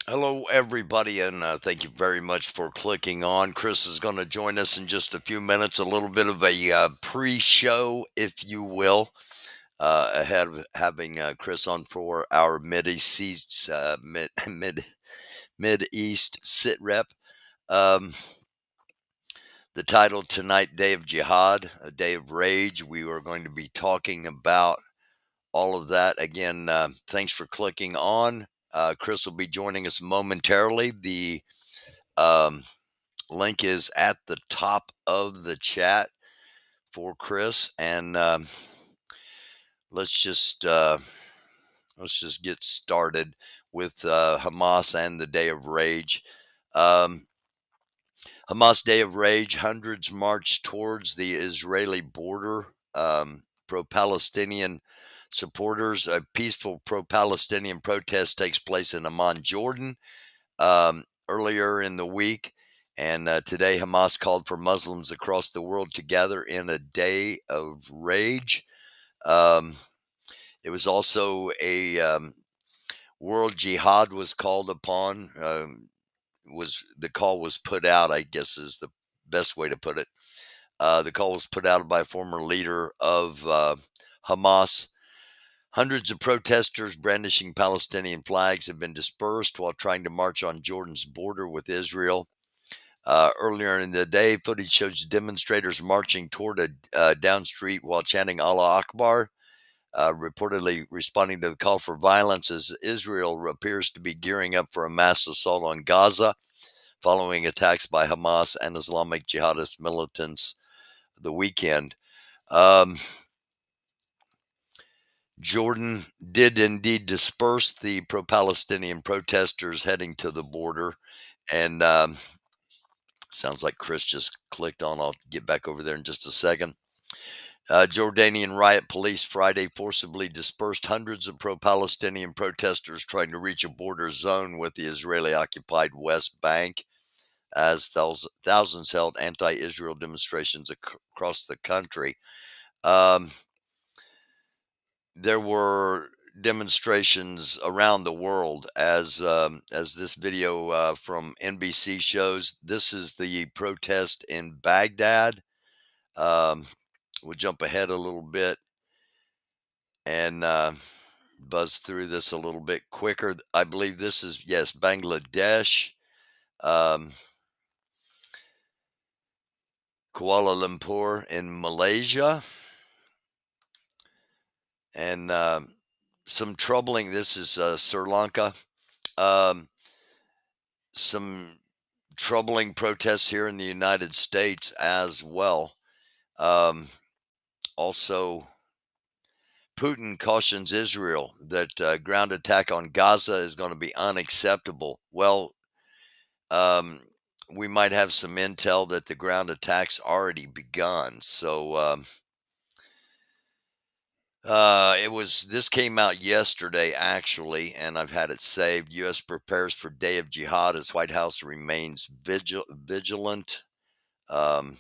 Hello, everybody, and thank you very much for clicking on. Chris is going to join us in just a few minutes, a little bit of a pre show, if you will, ahead of having Chris on for our Mid East Sit Rep. Um, the title tonight, Day of Jihad, a Day of Rage. We are going to be talking about all of that. Again, thanks for clicking on. Chris will be joining us momentarily. The um, link is at the top of the chat for Chris, and let's just uh, let's just get started with Hamas and the Day of Rage. Um, Hamas Day of Rage. Hundreds marched towards the Israeli border. Pro-Palestinian supporters. A peaceful pro-Palestinian protest takes place in Amman, Jordan, earlier in the week. And today, Hamas called for Muslims across the world to gather in a day of rage. Um, it was also a world jihad was called upon. Was the call was put out? I guess is the best way to put it. The call was put out by a former leader of Hamas. Hundreds of protesters brandishing Palestinian flags have been dispersed while trying to march on Jordan's border with Israel. Earlier in the day, footage shows demonstrators marching toward a down street while chanting Allah Akbar, reportedly responding to the call for violence as Israel appears to be gearing up for a mass assault on Gaza following attacks by Hamas and Islamic jihadist militants the weekend. Um, Jordan did indeed disperse the pro Palestinian protesters heading to the border. And sounds like Chris just clicked on. I'll get back over there in just a second. Jordanian riot police Friday forcibly dispersed hundreds of pro Palestinian protesters trying to reach a border zone with the Israeli occupied West Bank as thousands held anti Israel demonstrations across the country. Um, there were demonstrations around the world as this video from NBC shows. This is the protest in Baghdad. Um, we'll jump ahead a little bit and buzz through this a little bit quicker. I believe this is, yes, Bangladesh, um, Kuala Lumpur in Malaysia, and some troubling. This is Sri Lanka. Um, some troubling protests here in the United States as well. Um, Also, Putin cautions Israel that ground attack on Gaza is going to be unacceptable. Well, um, we might have some intel that the ground attack's already begun. So this came out yesterday actually, and I've had it saved. U.S. prepares for Day of Jihad as White House remains vigilant. Um,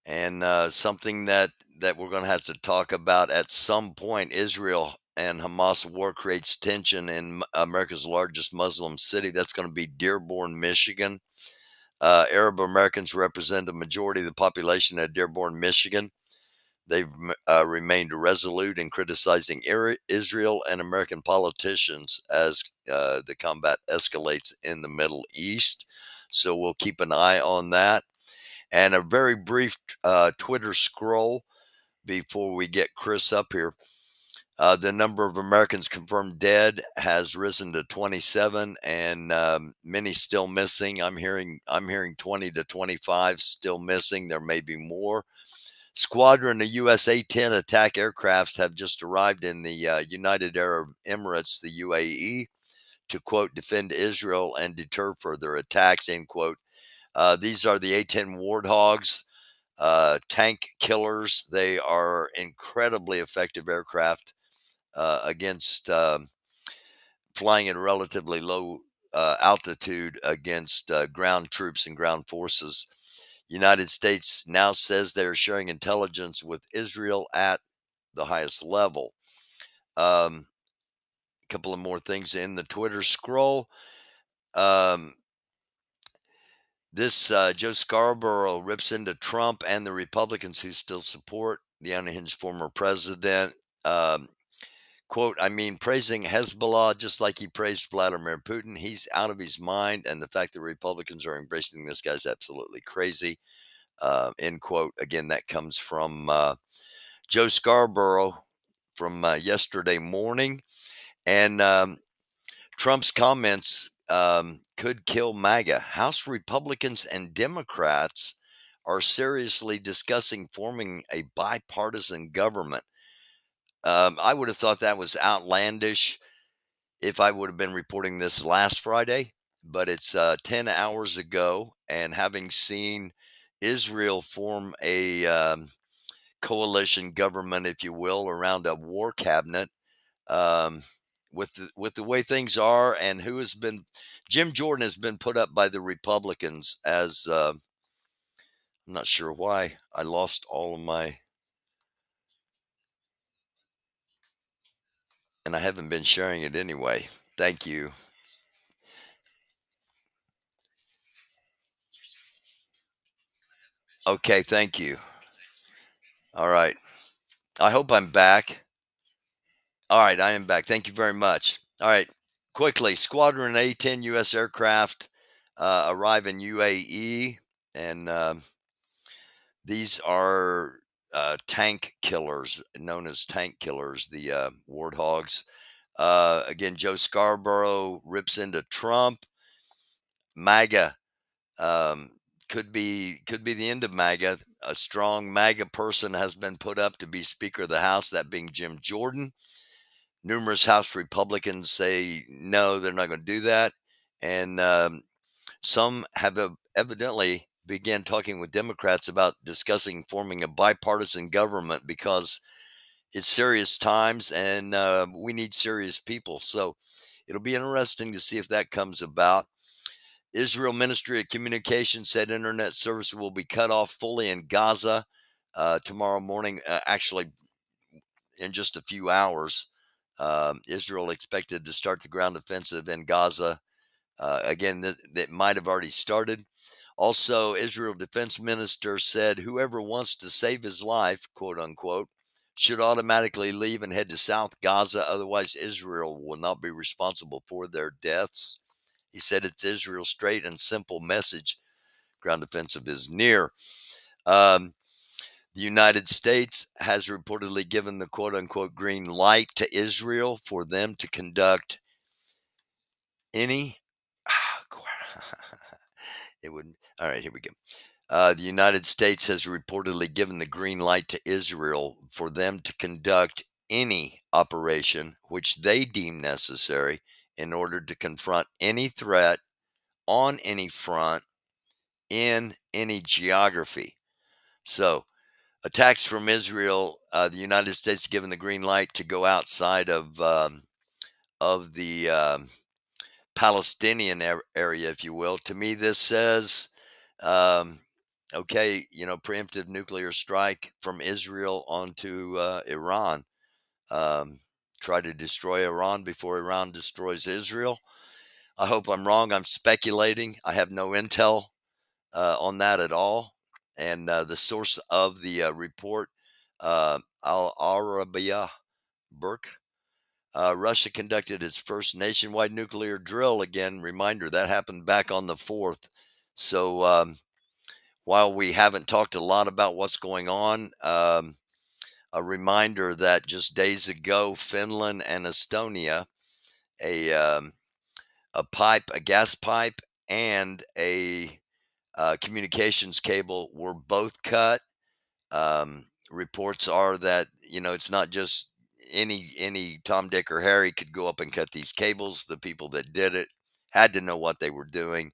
and something that we're going to have to talk about at some point. Israel and Hamas war creates tension in America's largest Muslim city. That's going to be Dearborn, Michigan. Arab Americans represent a majority of the population at Dearborn, Michigan. They've remained resolute in criticizing Israel and American politicians as the combat escalates in the Middle East. So we'll keep an eye on that. And a very brief Twitter scroll before we get Chris up here. The number of Americans confirmed dead has risen to 27, and many still missing. I'm hearing 20 to 25 still missing. There may be more. Squadron of US A-10 attack aircrafts have just arrived in the United Arab Emirates, the UAE, to quote defend Israel and deter further attacks. End quote. These are the A-10 Warthogs, tank killers. They are incredibly effective aircraft against flying at a relatively low altitude against ground troops and ground forces. United States now says they are sharing intelligence with Israel at the highest level. Um, couple of more things in the Twitter scroll. Um, this Joe Scarborough rips into Trump and the Republicans who still support the unhinged former president. Um, Quote, I mean, praising Hezbollah just like he praised Vladimir Putin. He's out of his mind. And the fact that Republicans are embracing this guy's absolutely crazy. End quote. Again, that comes from Joe Scarborough from yesterday morning. And Trump's comments could kill MAGA. House Republicans and Democrats are seriously discussing forming a bipartisan government. I would have thought that was outlandish if I would have been reporting this last Friday, but it's 10 hours ago. And having seen Israel form a coalition government, if you will, around a war cabinet, um, with the way things are, and who has been Jim Jordan has been put up by the Republicans as I'm not sure why I lost all of my, and I haven't been sharing it anyway. Thank you. Okay, thank you. All right. I hope I'm back. All right, I am back. Thank you very much. All right, quickly, Squadron A-10 U.S. aircraft arrive in UAE, and these are tank killers, known as tank killers, the warthogs. Again, Joe Scarborough rips into Trump. MAGA um, could be the end of MAGA. A strong MAGA person has been put up to be Speaker of the House, that being Jim Jordan. Numerous House Republicans say no, they're not going to do that, and some have evidently began talking with Democrats about discussing forming a bipartisan government because it's serious times and we need serious people. So it'll be interesting to see if that comes about. Israel Ministry of Communication said internet service will be cut off fully in Gaza tomorrow morning. Actually, in just a few hours. Israel expected to start the ground offensive in Gaza. Again, that might have already started. Also, Israel Defense Minister said whoever wants to save his life, quote unquote, should automatically leave and head to South Gaza. Otherwise, Israel will not be responsible for their deaths. He said it's Israel's straight and simple message. Ground offensive is near. Um, the United States has reportedly given the quote unquote green light to Israel for them to conduct any. It would. All right, here we go. The United States has reportedly given the green light to Israel for them to conduct any operation which they deem necessary in order to confront any threat on any front in any geography. So, attacks from Israel, the United States given the green light to go outside of the Palestinian area, if you will. To me, this says, um, okay, preemptive nuclear strike from Israel onto Iran. Um, Try to destroy Iran before Iran destroys Israel. I hope I'm wrong. I'm speculating. I have no intel on that at all. And the source of the report, Al Arabiya Burke, Russia conducted its first nationwide nuclear drill. Again, reminder that happened back on the 4th. So while we haven't talked a lot about what's going on, a reminder that just days ago, Finland and Estonia, a um, a gas pipe, and a communications cable were both cut. Reports are that it's not just any Tom, Dick, or Harry could go up and cut these cables. The people that did it had to know what they were doing,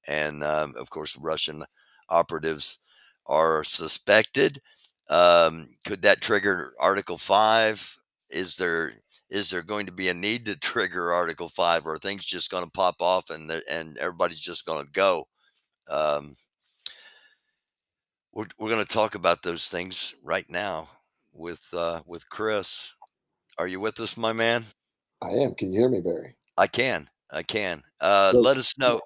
and of course, Russian operatives are suspected. Could that trigger Article 5? Is there going to be a need to trigger Article 5, or are things just going to pop off and everybody's just going to go? Um, we're going to talk about those things right now with Chris. Are you with us, my man? I am. Can you hear me, Barry? I can. I can. Great. Let us know.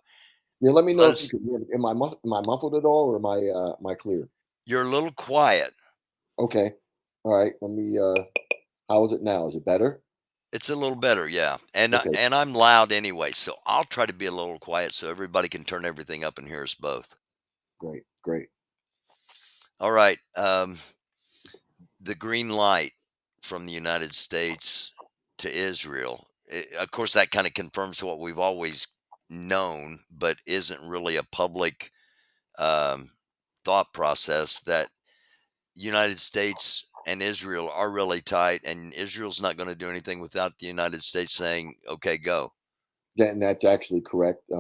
Yeah, let me know Let if you us. can hear me. Am I muffled at all, or am I clear? You're a little quiet. Okay. All right. Let me. How is it now? Is it better? It's a little better, yeah. And Okay. I'm loud anyway, so I'll try to be a little quiet so everybody can turn everything up and hear us both. Great. Great. All right. The green light from the United States to Israel. Of course, that kind of confirms what we've always known, but isn't really a public um, thought process that United States and Israel are really tight, and Israel's not going to do anything without the United States saying, "Okay, go." Yeah, and that's actually correct. I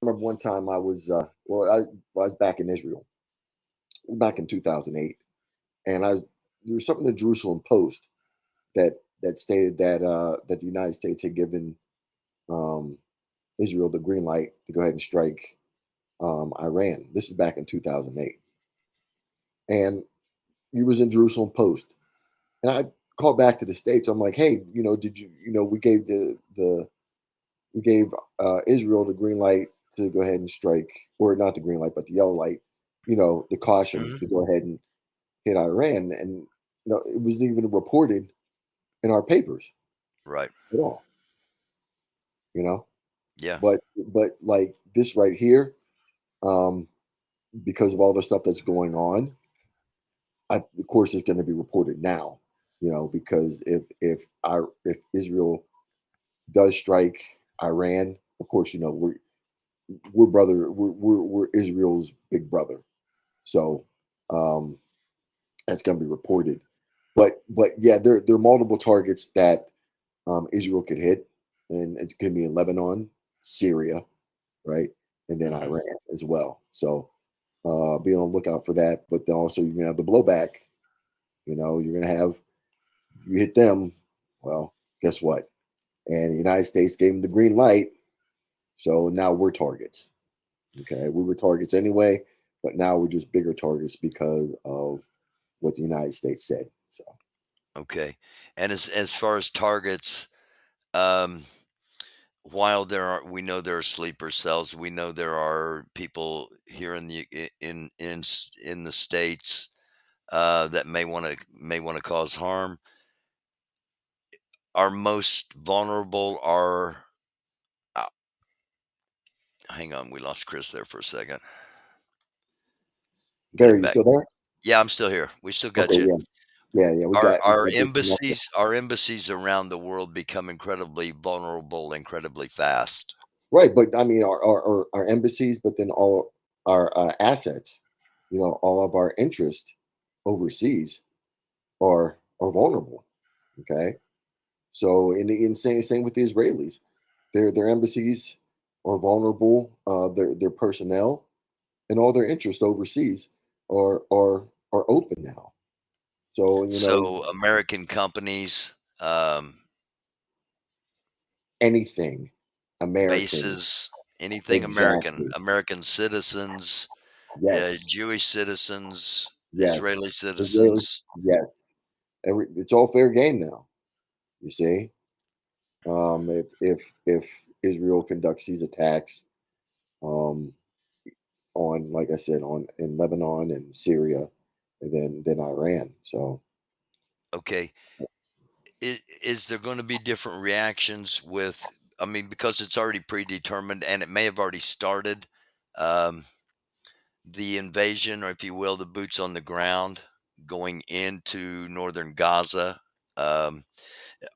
remember one time I was back in Israel back in 2008, and there was something in the Jerusalem Post that stated that the United States had given um, Israel the green light to go ahead and strike Iran. This is back in 2008, and he was in Jerusalem Post, and I called back to the states. I'm like, hey, did we gave we gave Israel the green light to go ahead and strike, or not the green light, but the yellow light, the caution Mhm. to go ahead and hit Iran, and it wasn't even reported in our papers Right. at all, you know. Yeah. But like this right here, um, because of all the stuff that's going on, of course it's going to be reported now, because if Israel does strike Iran, of course, we're Israel's big brother, so um, that's going to be reported. But yeah, there are multiple targets that Israel could hit, and it could be in Lebanon, Syria, right, and then Mhm. Iran as well. So be on the lookout for that. But then also you're gonna have the blowback. You're gonna have you hit them. Well, guess what? And the United States gave them the green light, so now we're targets. Okay, we were targets anyway, but now we're just bigger targets because of what the United States said. So Okay. And as far as targets, um, while we know there are sleeper cells, we know there are people here in in the states that may want to cause harm. Our most vulnerable are. Uh, hang on, we lost Chris there for a second. Get Barry, him you back. still there? Yeah, I'm still here. We still got Okay, you. yeah, yeah. We Our got we our got disconnected. embassies around the world become incredibly vulnerable incredibly fast. Right, but I mean our embassies, but then all our assets, all of our interest overseas are vulnerable. Okay, so in same with the Israelis, their embassies are vulnerable. Their personnel and all their interest overseas are open now. So So American companies, anything American, bases, anything American, exactly. American citizens, Yes, Jewish citizens, yes. Israeli Israeli, citizens. yes. It's all fair game now. You see, if Israel conducts these attacks um, on, like I said, on in Lebanon and Syria, and then Iran. So Okay, is there going to be different reactions with? I mean, because it's already predetermined and it may have already started. Um, the invasion, or if you will, the boots on the ground going into northern Gaza. Um,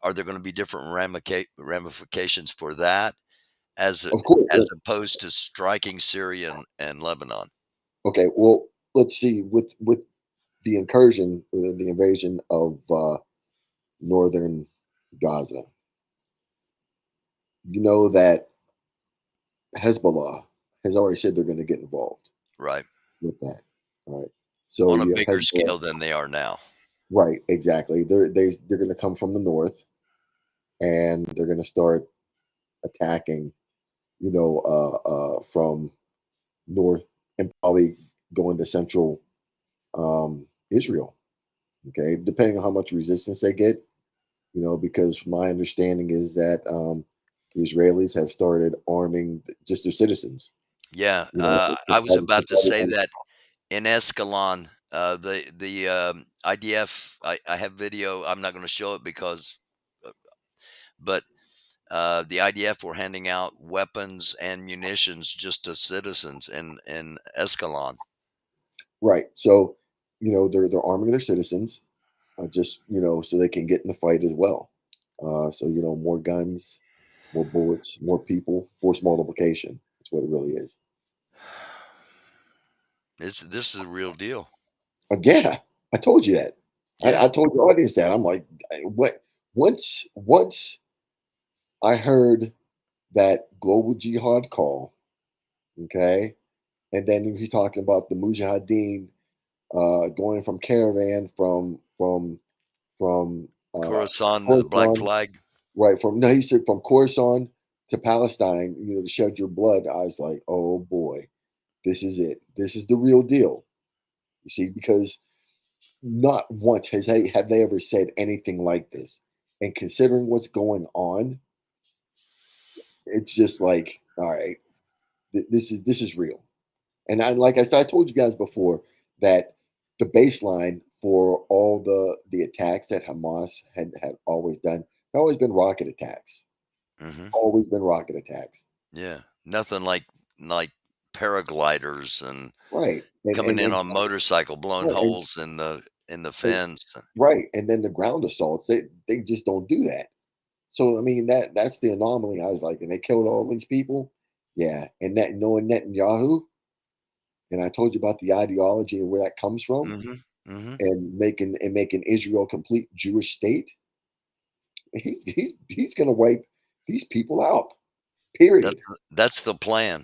are there going to be different ramifications for that of course, as opposed to striking Syria and Lebanon? okay. Well, let's see with the incursion, the invasion of northern Gaza. You know that Hezbollah has already said they're going to get involved Right. with that. All right. So On a you have bigger Hezbollah. scale than they are now. Right, exactly. They're going to come from the north, and they're going to start attacking. From north, and probably going to central Israel. Okay, depending on how much resistance they get, because my understanding is that the Israelis have started arming just their citizens. Yeah, To I was try to, about to say that in Escalon, the IDF. I have video. I'm not going to show it because, uh, but the IDF were handing out weapons and munitions just to citizens in Escalon. right. So, they're arming their citizens, just so they can get in the fight as well. So more guns, more bullets, more people, force multiplication. That's what it really is. This is a real deal. Yeah, I told you that. Yeah, I told your audience that. I'm like, what? Once I heard that global jihad call, okay, and then he's talking about the mujahideen going from caravan from Khorasan, the black Khorasan, flag. right? From no, he said from Khorasan to Palestine, to shed your blood. I was like, oh boy, this is it. This is the real deal. You see, because not once have they ever said anything like this. And considering what's going on, it's just like, all right, this is real. And like I said, I told you guys before that the baseline for all the attacks that Hamas had always done, had always been rocket attacks. Hmm. Always been rocket attacks. Yeah, nothing like paragliders and Right. And coming and in and, on motorcycle, blowing right, and, holes in the and fence. right. And then the ground assaults, they just don't do that. So I mean that's the anomaly. I was like, and they killed all these people. Yeah. And that knowing Netanyahu, and I told you about the ideology and where that comes from, Hmm. Hmm. and making Israel a complete Jewish state. He's gonna wipe these people out. That's Period. that's the plan.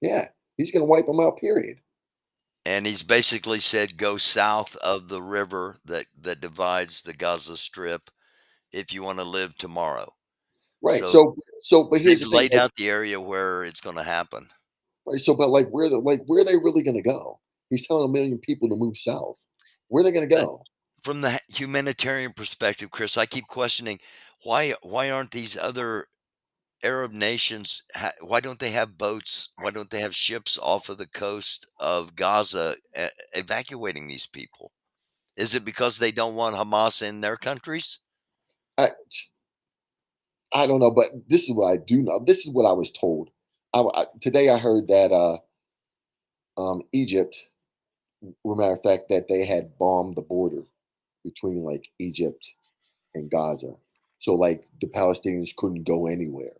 Yeah. He's gonna wipe them out, period. And he's basically said go south of the river that divides the Gaza Strip if you want to live tomorrow. Right. So So but here's they've the thing, laid out the area where it's going to happen. right? So but where are they really gonna go? He's telling 1,000,000 people to move south. Where are they gonna But go? from the humanitarian perspective, Chris, I keep questioning why aren't these other Arab nations, why don't they have boats? Why don't they have ships off of the coast of Gaza evacuating these people? Is it because they don't want Hamas in their countries? I I don't know, but this is what I do know. This is what I was told. Today I heard that Egypt, matter of fact, that they had bombed the border between like Egypt and Gaza. So like the Palestinians couldn't go anywhere,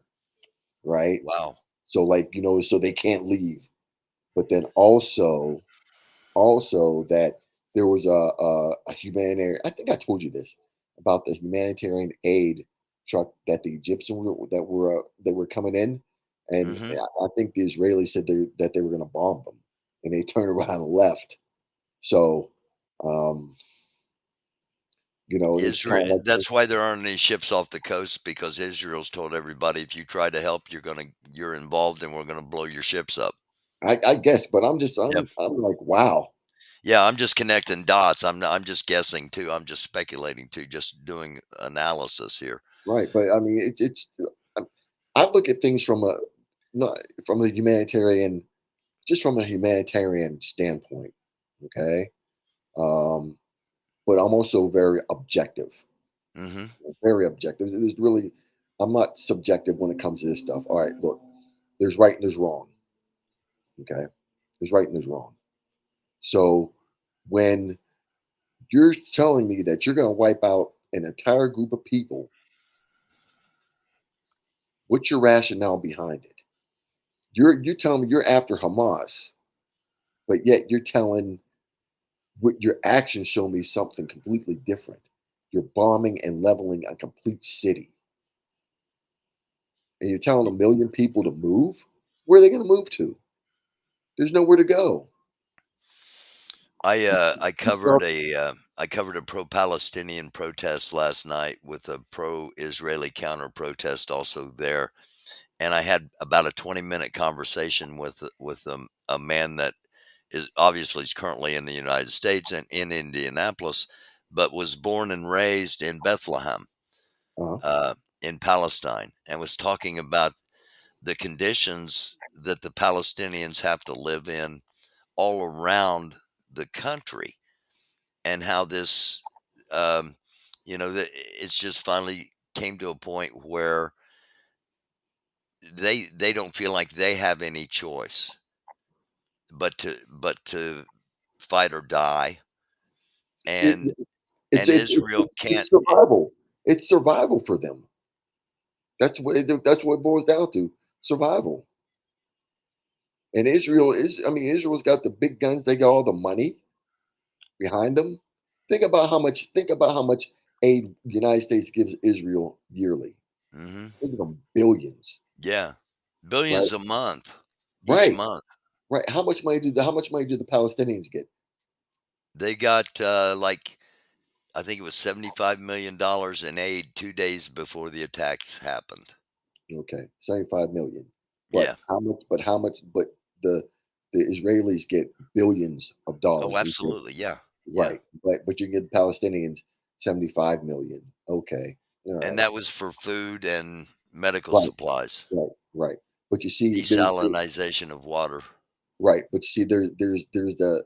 right? Wow. So like, so they can't leave. But then also that there was a humanitarian, I think I told you this about the humanitarian aid truck that the Egyptians they were coming in, and Hmm. I think the Israelis said that they were going to bomb them, and they turned around and left. So, um, it's kind of Israel. like That's why there aren't any ships off the coast because Israel's told everybody if you try to help, you're involved and we're gonna blow your ships up. I guess, but I'm just Yeah. I'm like, wow, Yeah, I'm just connecting dots. I'm just guessing too. I'm just speculating too, just doing analysis here. right? But I mean, um, I look at things from a not from a humanitarian, just from a humanitarian standpoint, okay. Um, but I'm also very objective, Hmm. very objective. There's really, I'm not subjective when it comes to this stuff. All right, look, there's right and there's wrong, okay. There's right and there's wrong. So when you're telling me that you're going to wipe out an entire group of people, what's your rationale behind it? You're telling me you're after Hamas, but yet you're telling what your actions show me something completely different. You're bombing and leveling a complete city, and you're telling 1,000,000 people to move. Where are they going to move to? There's nowhere to go. I covered a pro-Palestinian protest last night with a pro-Israeli counter protest also there, and I had about a 20-minute conversation with a man that is currently in the United States and in Indianapolis, but was born and raised in Bethlehem. Uh-huh. uh, in Palestine and was talking about the conditions that the Palestinians have to live in all around the country, and how this, um, that it's just finally came to a point where they don't feel like they have any choice but to fight or die, It, and it's and it's it's Israel it's can't. it's survival. It's survival for them. That's what it boils down to. Survival. And Israel is, I mean, Israel's got the big guns. They got all the money behind them. Think about how much aid the United States gives Israel yearly. Mhm. Think of them billions, Yeah. right? Billions a month, each Right, month. right. How much money do the Palestinians get? They got, like, I think it was $75 million in aid 2 days before the attacks happened. Okay, 75 million. Yeah. But how much but the the Israelis get billions of Oh, dollars each year. absolutely, yeah, yeah, Right. But you give the Palestinians 75 million. Okay. All and right. that was for food and medical Right. supplies, Right. Right. But you see there desalinization of water. right. But you see there's the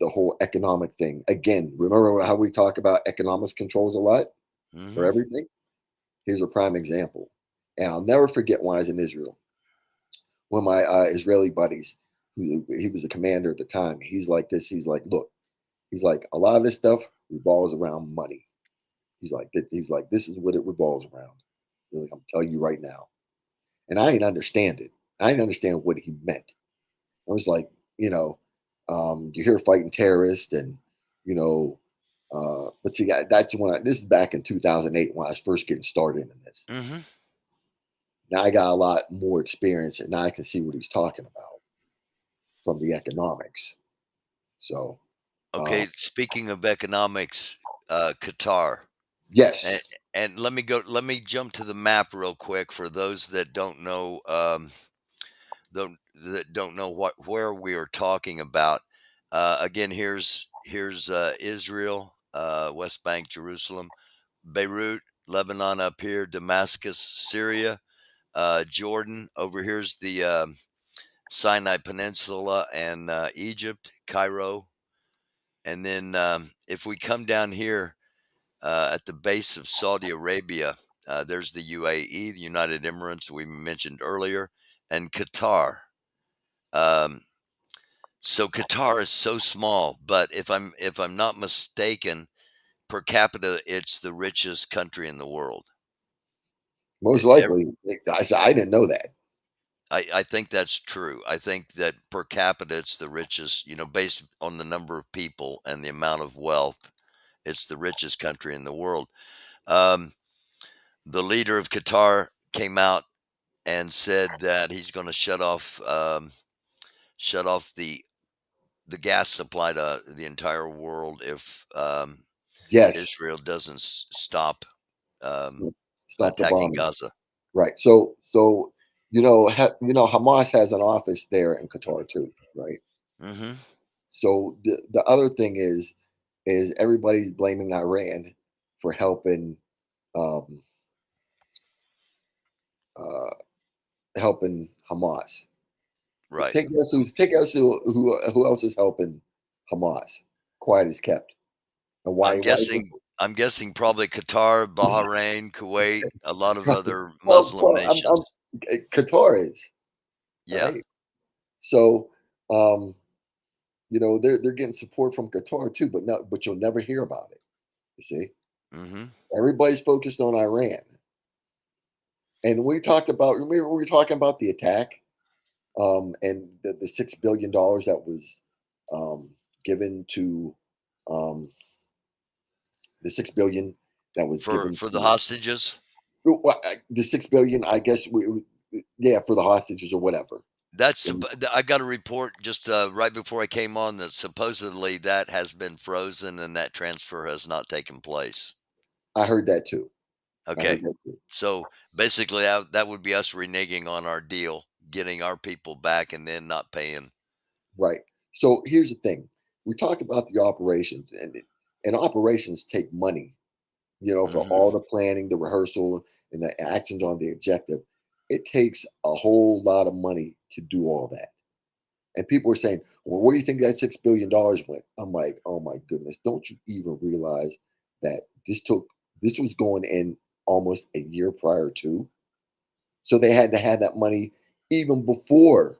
whole economic thing. Again, remember how we talk about economics controls a lot for Mhm, everything? Here's a prime example. And I'll never forget when I was in Israel. One of my Israeli buddies, he was a commander at the time. He's like this. He's like, look, he's like, a lot of this stuff revolves around money. He's like, this is what it revolves around. He's like, I'm telling you right now. And I didn't understand it. I didn't understand what he meant. I was like, you know, you're here fighting terrorists, and you know, but see, that's this is back in 2008 when I was first getting started in this. mhm. Now I got a lot more experience, and now I can see what he's talking about from the economics. So, uh, Okay, speaking of economics, Qatar, and yes, let me jump to the map real quick for those that don't know, where we are talking about. Again, here's Israel, West Bank, Jerusalem, Beirut, Lebanon up here, Damascus, Syria, Jordan. Over here's the Sinai Peninsula and Egypt, Cairo. And then if we come down here at the base of Saudi Arabia, there's the UAE, the United Emirates we mentioned earlier, and Qatar. Um, so Qatar is so small, but if I'm not mistaken, per capita, it's the richest country in the world. most It, ev- likely. I didn't know that. I think that's true. I think that per capita, it's the richest. Based on the number of people and the amount of wealth, it's the richest country in the world. Um, the leader of Qatar came out and said that he's going to shut off the gas supply to the entire world if Yes, Israel doesn't stop stop the attacking bombing. Gaza. Right. So Hamas has an office there in Qatar too, right? Hmm. So the other thing is everybody's blaming Iran for um, uh, helping Hamas. Right. Take us who else is helping Hamas? Quiet is kept. And I'm why is guessing. I'm guessing probably Qatar, it? Bahrain, Kuwait, a lot of other well, Muslim well, I'm nations. Qatar is Yeah. right. So um, they're getting support from Qatar too, but you'll never hear about it. You see, Hmm. everybody's focused on Iran, and we talked about. Remember, we were talking about the attack, and the $6 billion that was um, given to um, the 6 billion that was For given for the to hostages. the 6 billion. I guess yeah, for the hostages or whatever. And I got a report just right before I came on that supposedly that has been frozen and that transfer has not taken place. I heard that too. I heard Okay. that too. So basically, that would be us reneging on our deal, getting our people back, and then not paying. Right. So here's the thing: we talked about the operations, and operations take money. for Mhm. all the planning, the rehearsal, and the actions on the objective. It takes a whole lot of money to do all that. And people are saying, well, where do you think that $6 billion went? I'm like, oh my goodness, don't you even realize that this was going in almost a year prior to? So they had to have that money even before,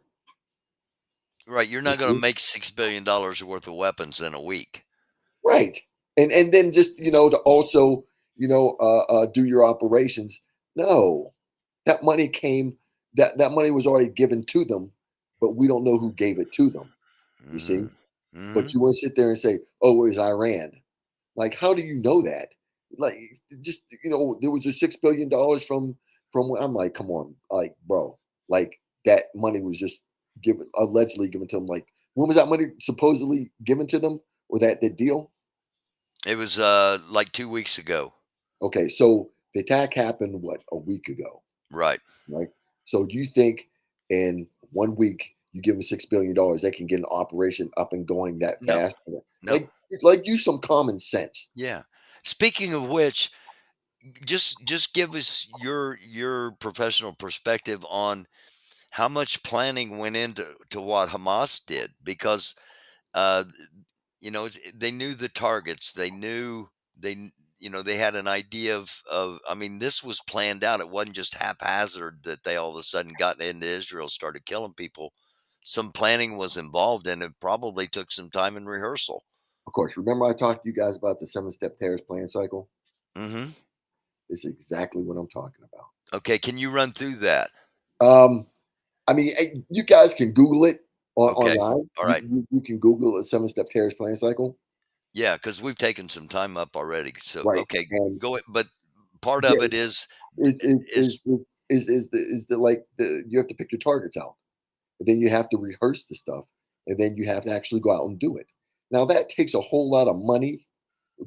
Right, you're you not gonna see? make $6 billion worth of weapons in a week. Right. And then just, to also, do your operations. No. That money came that money was already given to them, but we don't know who gave it to them, you see? Mhm. But Mhm. you want to sit there and say, "Oh, it was Iran." Like, how do you know that? Like, just there was a $6 billion from. I'm like, come on, like, bro, like that money was just given allegedly given to them. Like, when was that money supposedly given to them, or that the deal? It was, like 2 weeks ago. Okay, so the attack happened what, a week ago, Right. right? So do you think in 1 week you give them $6 billion, they can get an operation up and going that No. fast? No. Like use some common sense. Yeah. Speaking of which, just give us your professional perspective on how much planning went into what Hamas did, because uh, they knew the targets, they knew they had an idea of. I mean, this was planned out. It wasn't just haphazard that they all of a sudden got into Israel, started killing people. Some planning was involved, and it probably took some time and rehearsal. Of course, remember I talked to you guys about the 7-step terrorist plan cycle? Hmm. This is exactly what I'm talking Okay, can you run through that? about. I mean, you guys can Google it Okay, online. all You, right. you you can Google a 7-step terrorist plan cycle, Yeah, because we've taken some time up already. So, right? okay, And go it. But part yeah, of it is is is the like the you have to pick your targets out, and then you have to rehearse the stuff, and then you have to actually go out and do it. Now that takes a whole lot of money,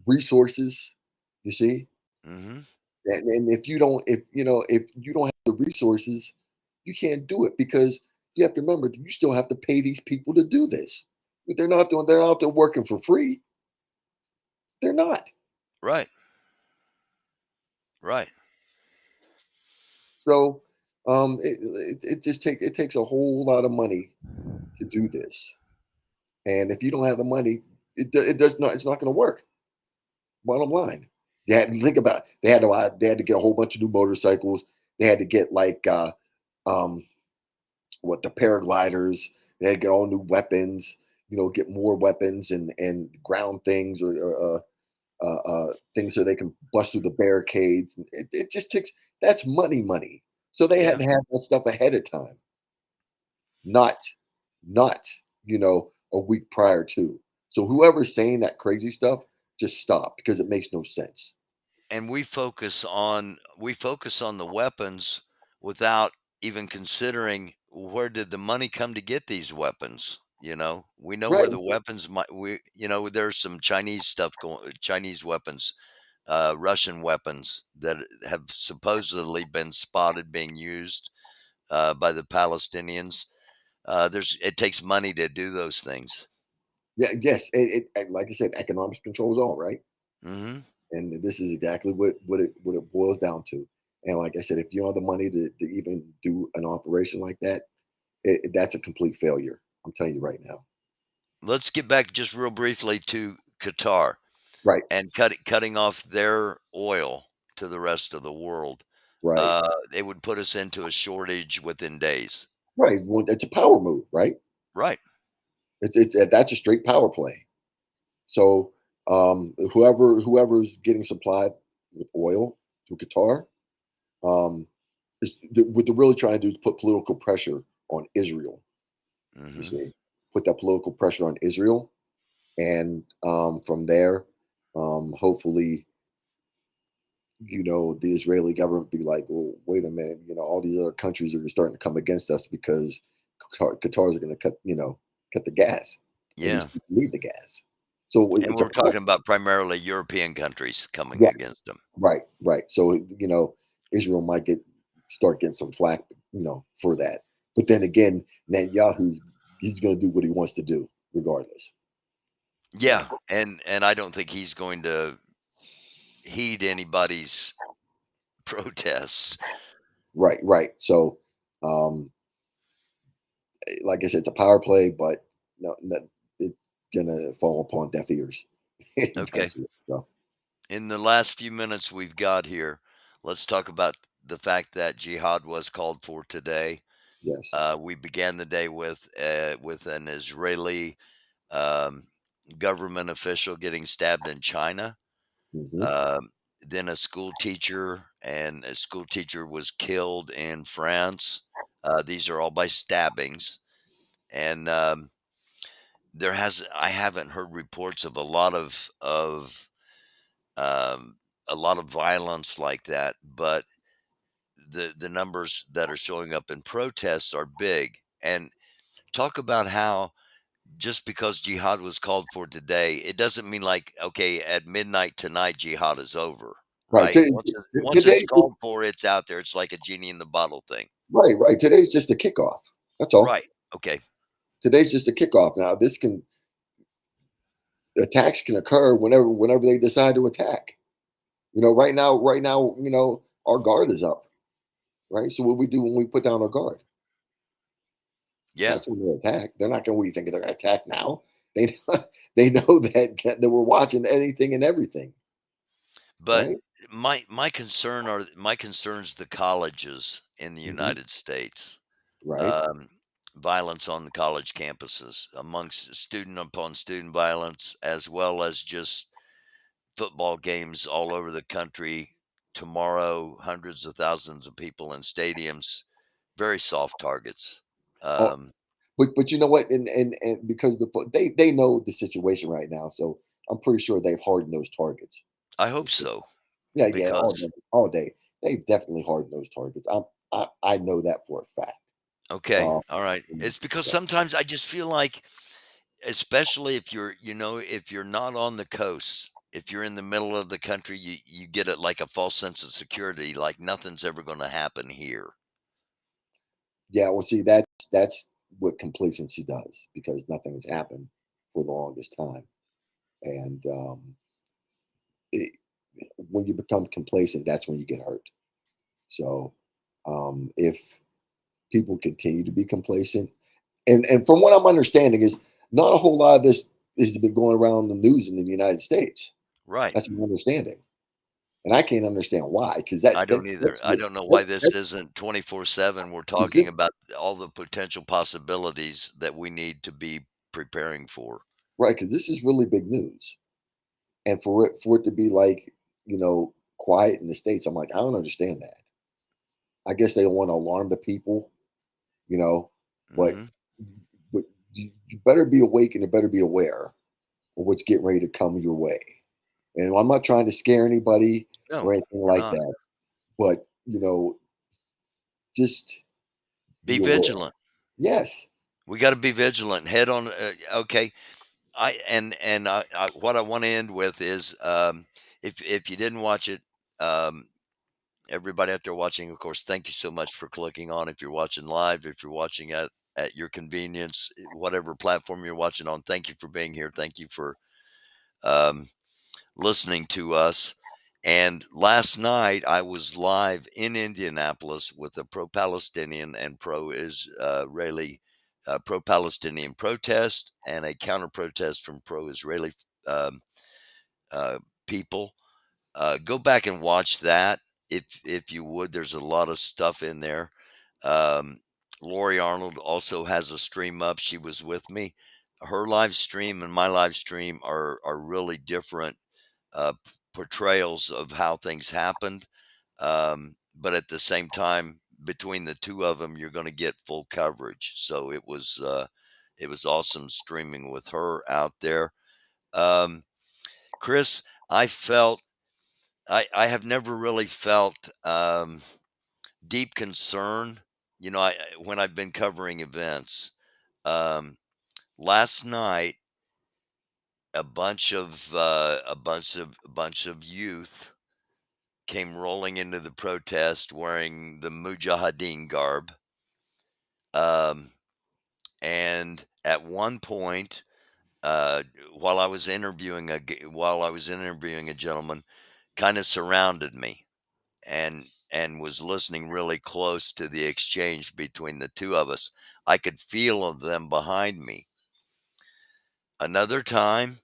resources. You see, hmm. and if you don't have the resources, you can't do it because you have to remember that you still have to pay these people to do this. They're not out there working for free. They're not. Right, right. So it takes a whole lot of money to do this. And if you don't have the money, it does not it's not going to work. Bottom line. They had to think about it. They had to get a whole bunch of new motorcycles. They had to get like um what the paragliders. They had to get all new weapons. Get more weapons and ground things or things so they can bust through the barricades. It just takes that's money. So they had Yeah. to have that stuff ahead of time, not not a week prior to. So whoever's saying that crazy stuff, just stop because it makes no sense. And we focus on the weapons without even considering where did the money come to get these weapons. We know Right? where the weapons might. There's some Chinese stuff going, Chinese weapons, Russian weapons that have supposedly been spotted being used by the Palestinians. It takes money to do those things. Yeah. Yes. Like I said, economics controls all. Right. Hmm. And this is exactly what it boils down to. And like I said, if you don't have the money to even do an operation like that, that's a complete failure. I'm telling you right now. Let's get back just real briefly to Qatar Right. and cutting off their oil to the rest of the world. Right. It would put us into a shortage within days. Right. Well, it's a power move, right? Right. That's a straight power play. So whoever's getting supplied with oil through Qatar, um, what they're really trying to do is put political pressure on Israel. You Hmm. see, put that political pressure on Israel, and from there, hopefully, the Israeli government be like, well, wait a minute, all these other countries are starting to come against us because Qatar's are going to cut the gas, and these Yeah. people need the gas. So And it's a we're talking about primarily European countries coming yeah, against them. right, right. So Israel might start getting some flack, for that. But then again, Netanyahu's he's going to do what he wants to do regardless. Yeah. And I don't think he's going to heed anybody's protests. Right, right. So, um, like I said, it's a power play, but no, it's gonna fall upon deaf ears Okay. eventually. So, In the last few minutes we've got here, let's talk about the fact that jihad was called for today. yes. We began the day with an Israeli um, government official getting stabbed in China. Hmm. Um, then a school teacher was killed in France. These are all by stabbings, and I haven't heard reports of um, a lot of violence like that, but the numbers that are showing up in protests are big. And talk about how just because jihad was called for today, it doesn't mean like, okay, at midnight tonight, jihad is over, Right. right? Once it's Today, called for, it's out there. It's like a genie in the bottle thing. right, right. Today's just a kickoff. That's all. Right. Okay. Today's just a kickoff. Now, this can attacks can occur whenever they decide to attack. Right now, our guard is up. Right. So what we do when we put down our guard? Yeah. That's when they attack. They're not going. What do you think they're going to attack now? They they know that we're watching anything and everything. But Right. my concerns the colleges in the Hmm. United States. Right. Um, Violence on the college campuses amongst student upon student violence, as well as just football games all over the country tomorrow, hundreds of thousands of people in stadiums, very soft targets. Oh, Um, but you know what? And because they know the situation right now, so I'm pretty sure they've hardened those targets. I hope so Yeah, yeah, all because day, all day. They've definitely hardened those targets. I know that for a fact. okay, Uh, all right. mm, It's because yeah, sometimes I just feel like, especially if if you're not on the coast, if you're in the middle of the country, you get it like a false sense of security, like nothing's ever going to happen here. yeah. Well, see, that's what complacency does because nothing has happened for the longest time, and it, when you become complacent, that's when you get hurt. So, if people continue to be complacent, and from what I'm understanding is not a whole lot of this has been going around the news in the United States. Right. That's my understanding, and I can't understand why because I don't either. I don't know why that, this that isn't 24/7. We're is talking it, about all the potential possibilities that we need to be preparing for. right? Because this is really big news, and for it to be like quiet in the states, I'm like I don't understand that. I guess they don't want to alarm the people, you know, but Mhm. but you better be awake and you better be aware of what's getting ready to come your way. And I'm not trying to scare anybody No, or anything we're like not. that, but just Be be aware. vigilant. Yes. We gotta be vigilant. Head on, okay. What I wanna end with is, if you didn't watch it, um, everybody out there watching, of course, thank you so much for clicking on. If you're watching live, if you're watching at your convenience, whatever platform you're watching on, thank you for being here. Thank you for, um listening to us. And last night, I was live in Indianapolis with a pro Palestinian and pro Israeli, pro Palestinian protest and a counter protest from pro Israeli um, uh, people. Go back and watch that if you would. There's a lot of stuff in there. Um, Lori Arnold also has a stream up. She was with me. Her live stream and my live stream are really different portrayals of how things happened. But at the same time, between the two of them, you're going to get full coverage. So it was awesome streaming with her out there. Um, Chris, I felt I have never really felt deep concern. When I've been covering events. Um, Last night, a bunch of youth came rolling into the protest wearing the Mujahideen garb. Um, and at one point, uh, while I was interviewing a gentleman, kind of surrounded me and was listening really close to the exchange between the two of us. I could feel them behind me. Another time,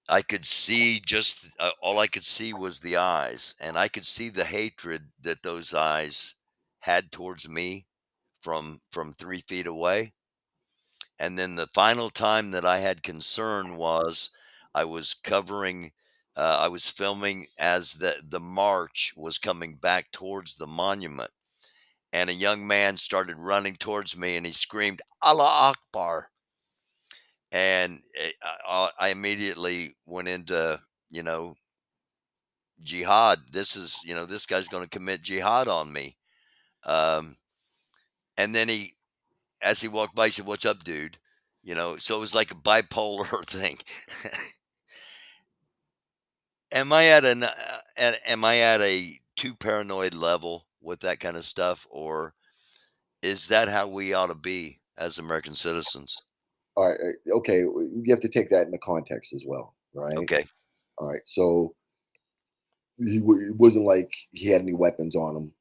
I could see just all I could see was the eyes, and I could see the hatred that those eyes had towards me from 3 feet away. And then the final time that I had concern was I was covering, I was filming as the march was coming back towards the monument, and a young man started running towards me, and he screamed, "Allah Akbar!" And I immediately went into, you know, jihad. This is, this guy's going to commit jihad on me. Um, and then as he walked by, he said, "What's up, dude?" So it was like a bipolar thing. Am I at a too paranoid level with that kind of stuff, or is that how we ought to be as American citizens? All right. Okay. You have to take that into context as well, right? Okay. All right. So it wasn't like he had any weapons on him,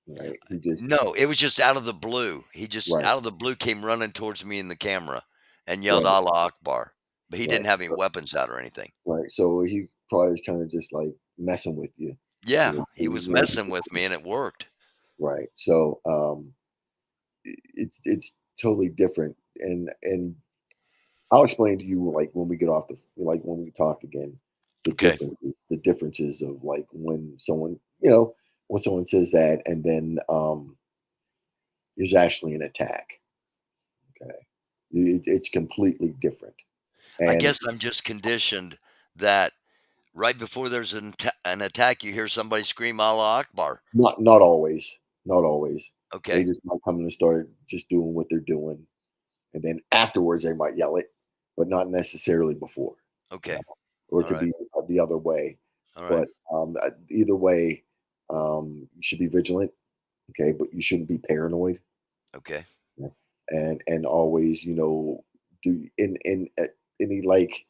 right? He just No, it was just out of the blue. He just right, out of the blue came running towards me in the camera and yelled right, Allah Akbar. But he right, didn't have any weapons out or anything. right. So he probably was kind of just like messing with you, Yeah, so he you was know, messing with me and it worked. right. So it's totally different, and I'll explain to you like when we get off when we talk again, Okay. the differences of like when someone says that, and then there's actually an attack. Okay, it's completely different, I and guess I'm just conditioned that right before there's an attack, you hear somebody scream Allah Akbar. not always, not always. They Okay. just might come in and start just doing what they're doing, and then afterwards they might yell it, but not necessarily before. Okay. Or it All could right. be the other way. All right. But either way, you should be vigilant, okay? But you shouldn't be paranoid, Okay. yeah, and always, do in any like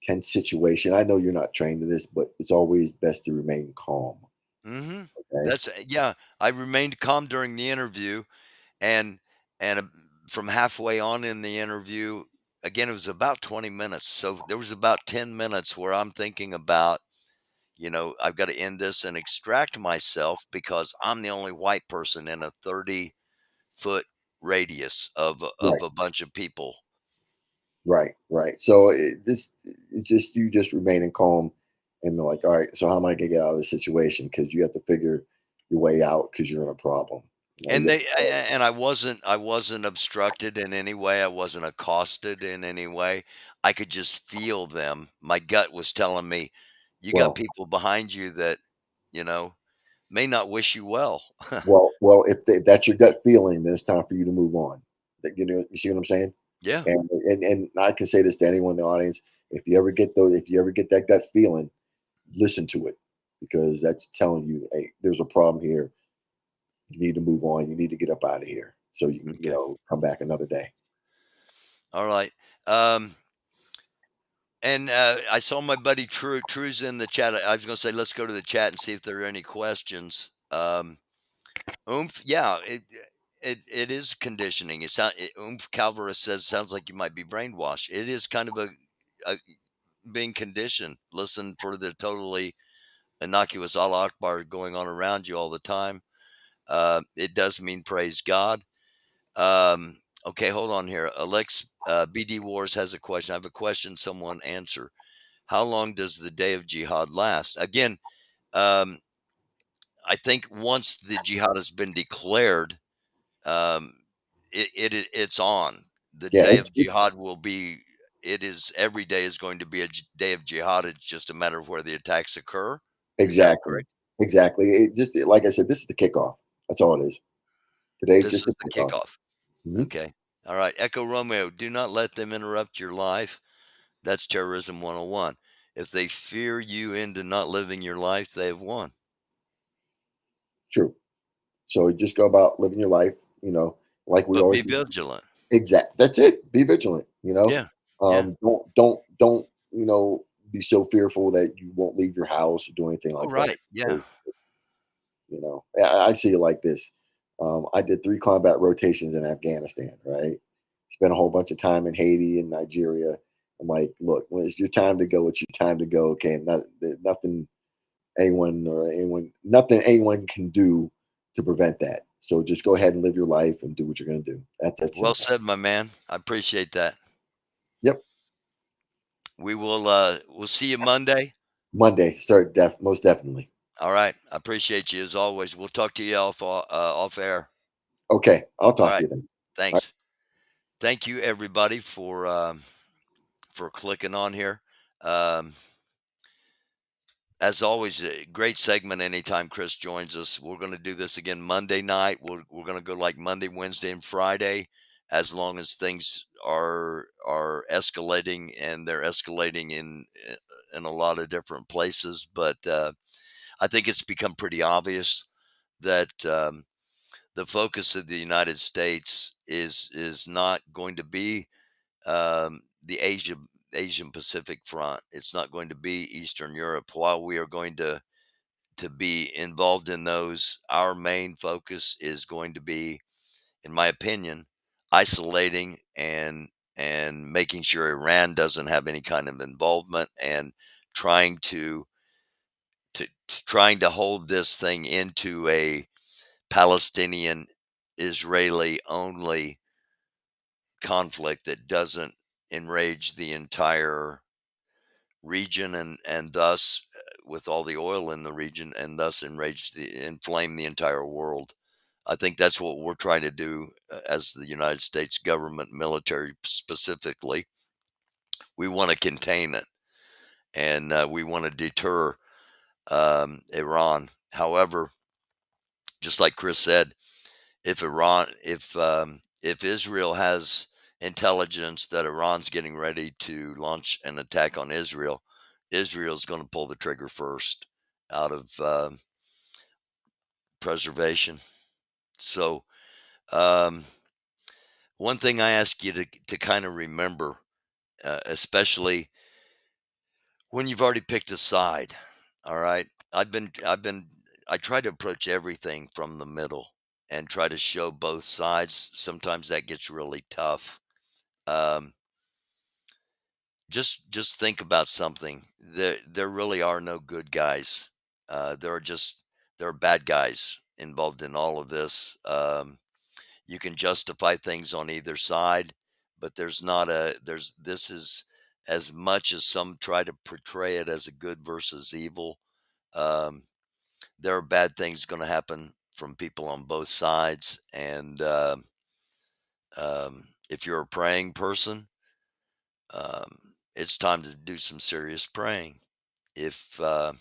tense situation. I know you're not trained to this, but it's always best to remain calm. Mhm. Okay, Yeah, I remained calm during the interview and and from halfway on in the interview, again, it was about 20 minutes. So there was about 10 minutes where I'm thinking about, I've got to end this and extract myself because I'm the only white person in a 30-foot radius of right, a bunch of people. right, right. So it's just you just remaining calm and be like, all right. So how am I gonna get out of this situation? Because you have to figure your way out because you're in a problem. You And have they to and I wasn't obstructed in any way, I wasn't accosted in any way. I could just feel them. My gut was telling me, "You got well, people behind you that, you know, may not wish you well." If that's your gut feeling, then it's time for you to move on. You see what I'm saying? Yeah, And I can say this to anyone in the audience: if you ever get that gut feeling, listen to it because that's telling you, hey, there's a problem here. You need to move on. You need to get up out of here so you can, okay. come back another day. Alright. And, I saw my buddy True's in the chat. I was gonna say, let's go to the chat and see if there are any questions. Oomph, yeah, it is conditioning. Oomph Calvarus says, "Sounds like you might be brainwashed." It is kind of a being conditioned. Listen for the totally innocuous Allah Akbar going on around you all the time. It does mean praise God. Okay, hold on here. BD Wars has a question. I have a question. Someone answer. How long does the day of jihad last? Again, um, I think once the jihad has been declared, um, it's on. The Yeah, day of jihad will be. It is every day is going to be a day of jihad. It's just a matter of where the attacks occur. Is that exactly, correct? exactly. Like I said, this is the kickoff. That's all it is. Today's This just the is the kickoff. kickoff. Mhm. Okay. All right. Echo Romeo. Do not let them interrupt your life. That's terrorism 101. If they fear you into not living your life, they have won. True. So just go about living your life, like we But be always. vigilant. Exact. That's it. Be vigilant. Yeah. Yeah. Don't, don't, be so fearful that you won't leave your house or do anything Oh, like that. right. Yeah. Because, I see it like this. I did 3 combat rotations in Afghanistan, right? Spent a whole bunch of time in Haiti and Nigeria. I'm like, look, when it's your time to go, it's your time to go. Okay, there's nothing anyone can do to prevent that. So just go ahead and live your life and do what you're going to do. That's that Well simple. said, my man. I appreciate that. Yep. We'll see you Monday. Monday, start most definitely. All right. I appreciate you as always. We'll talk to you off air. Okay, I'll All talk to right. you then. All Thanks. Thank you everybody for clicking on here. Um, as always, a great segment anytime Chris joins us. We're going to do this again Monday night. We're going to go like Monday, Wednesday, and Friday, as long as things are escalating, and they're escalating in a lot of different places. But I think it's become pretty obvious that the focus of the United States is not going to be the Asian Pacific front. It's not going to be Eastern Europe. While we are going to be involved in those, our main focus is going to be, in my opinion, isolating and making sure Iran doesn't have any kind of involvement, and trying trying to hold this thing into a Palestinian Israeli only conflict that doesn't enrage the entire region, and thus with all the oil in the region, and thus inflame the entire world. I think that's what we're trying to do as the United States government, military specifically. We want to contain it, and we want to deter Iran. However, just like Chris said, if Israel has intelligence that Iran's getting ready to launch an attack on Israel, Israel's going to pull the trigger first, out of preservation. So, um, one thing I ask you to kind of remember, especially when you've already picked a side. All right, I try to approach everything from the middle and try to show both sides. Sometimes that gets really tough. Um, just think about something. There really are no good guys. There are bad guys involved in all of this. You can justify things on either side, but there's this is, as much as some try to portray it as a good versus evil. Um, there are bad things going to happen from people on both sides, and if you're a praying person, it's time to do some serious praying. If um,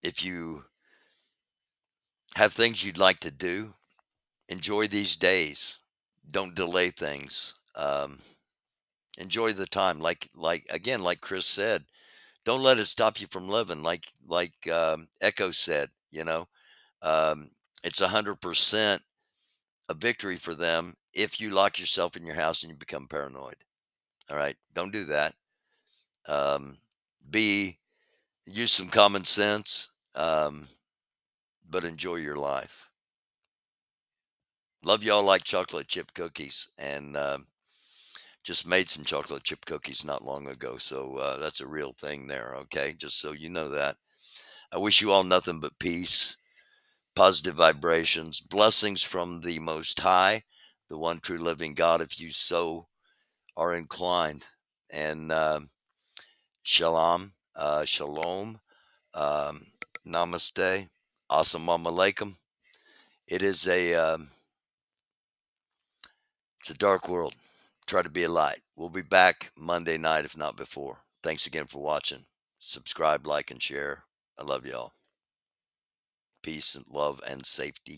if you have things you'd like to do, enjoy these days. Don't delay things. Enjoy the time. Like Chris said, don't let it stop you from living. Like Echo said, um, it's 100% a victory for them if you lock yourself in your house and you become paranoid. All right, don't do that. Um, B, use some common sense, but enjoy your life. Love y'all like chocolate chip cookies, and just made some chocolate chip cookies not long ago. So that's a real thing there. Okay, just so you know that. I wish you all nothing but peace, positive vibrations, blessings from the Most High, the one true living God, if you so are inclined. And shalom, um, namaste, assalamu alaikum. It is it's a dark world. Try to be a light. We'll be back Monday night, if not before. Thanks again for watching. Subscribe, like, and share. I love y'all. Peace and love and safety.